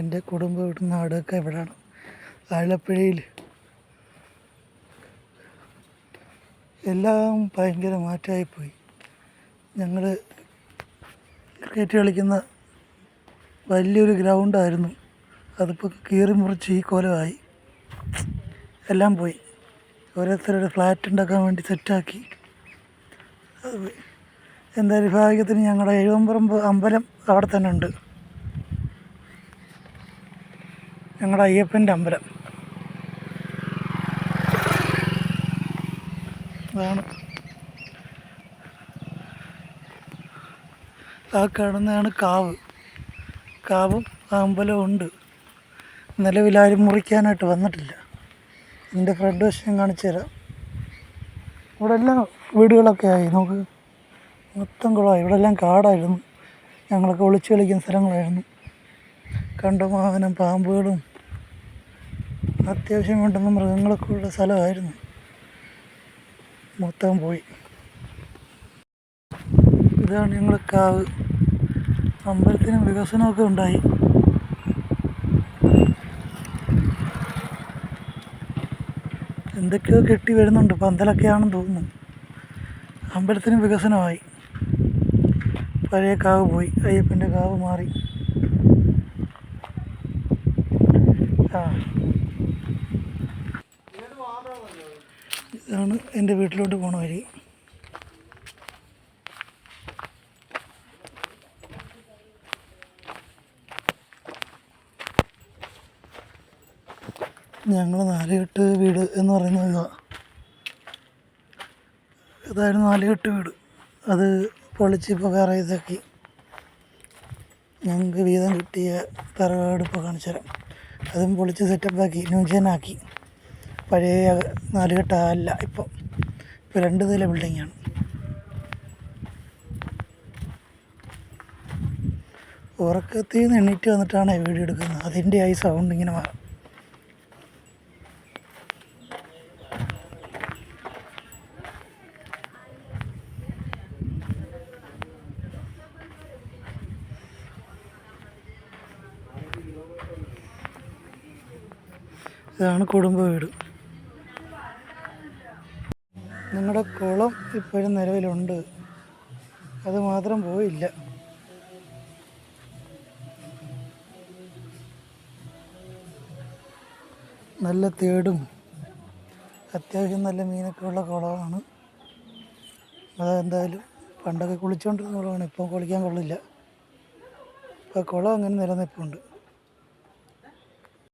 എൻ്റെ കുടുംബം വീടും നാടൊക്കെ ഇവിടെയാണ്, ആലപ്പുഴയിൽ. എല്ലാം ഭയങ്കര മാറ്റമായിപ്പോയി. ഞങ്ങൾ ക്രിക്കറ്റ് കളിക്കുന്ന വലിയൊരു ഗ്രൗണ്ടായിരുന്നു, അതിപ്പോൾ കീറി മുറിച്ച് ഈ കോലമായി. എല്ലാം പോയി. ഓരോരുത്തരുടെ ഫ്ലാറ്റ് ഉണ്ടാക്കാൻ വേണ്ടി സെറ്റാക്കി അത് പോയി. എന്തായാലും ഭാഗ്യത്തിന് ഞങ്ങളുടെ എഴുവമ്പറമ്പ് അമ്പലം അവിടെ തന്നെ ഉണ്ട്, ഞങ്ങളുടെ അയ്യപ്പൻ്റെ അമ്പലം. അതാണ് ആ കാണുന്നതാണ് കാവും ആ അമ്പലവും ഉണ്ട്. നിലവിലാരും മുറിക്കാനായിട്ട് വന്നിട്ടില്ല. ഇതിൻ്റെ ഫ്രണ്ട് വശം കാണിച്ചു തരാം. ഇവിടെ എല്ലാം വീടുകളൊക്കെ ആയി, നമുക്ക് മൊത്തം കുളമായി. ഇവിടെ എല്ലാം കാടായിരുന്നു, ഞങ്ങളൊക്കെ ഒളിച്ചു കളിക്കുന്ന സ്ഥലങ്ങളായിരുന്നു. കണ്ടമാനം പാമ്പുകളും അത്യാവശ്യം വേണ്ടുന്ന മൃഗങ്ങളൊക്കെ ഉള്ള സ്ഥലമായിരുന്നു, മൊത്തം പോയി. ഇതാണ് ഞങ്ങൾ കാവ്. അമ്പലത്തിന് വികസനമൊക്കെ ഉണ്ടായി. എന്തൊക്കെയോ കെട്ടി വരുന്നുണ്ട്, പന്തലൊക്കെയാണെന്ന് തോന്നുന്നു. അമ്പലത്തിന് വികസനമായി. പഴയ കാവ് പോയി, അയ്യപ്പൻ്റെ കാവ് മാറി. ഇതാണ് എൻ്റെ വീട്ടിലോട്ട് പോണ വഴി. ഞങ്ങൾ 4 വീട് എന്ന് പറയുന്നത് ഇതായിരുന്നു. 4 വീട്, അത് പൊളിച്ച് ഇപ്പോൾ വേറെ ഇതാക്കി. ഞങ്ങൾക്ക് വീതം കിട്ടിയ തറവാട് ഇപ്പോൾ കാണിച്ചു തരാം. അതും പൊളിച്ച് സെറ്റപ്പാക്കി ന്യൂജനാക്കി. പഴയ 4 അല്ല, ഇപ്പോൾ 2 നില ബിൽഡിങ്ങാണ്. ഉറക്കത്തിൽ നിന്ന് എണീറ്റ് വന്നിട്ടാണ് വീഡിയോ എടുക്കുന്നത്, അതിൻ്റെ ആയി സൗണ്ട് ഇങ്ങനെ മാറും. ഇതാണ് കുടുംബ വീട്. ഞങ്ങളുടെ കുളം ഇപ്പോഴും നിലവിലുണ്ട്, അത് മാത്രം പോയില്ല. നല്ല തേടും അത്യാവശ്യം നല്ല മീനൊക്കെ ഉള്ള കുളമാണ്. അതെന്തായാലും പണ്ടൊക്കെ കുളിച്ചുകൊണ്ടിരുന്ന കുളമാണ്, ഇപ്പം കുളിക്കാൻ കൊള്ളില്ല. ഇപ്പോൾ കുളം അങ്ങനെ നിലനിൽപ്പുണ്ട്.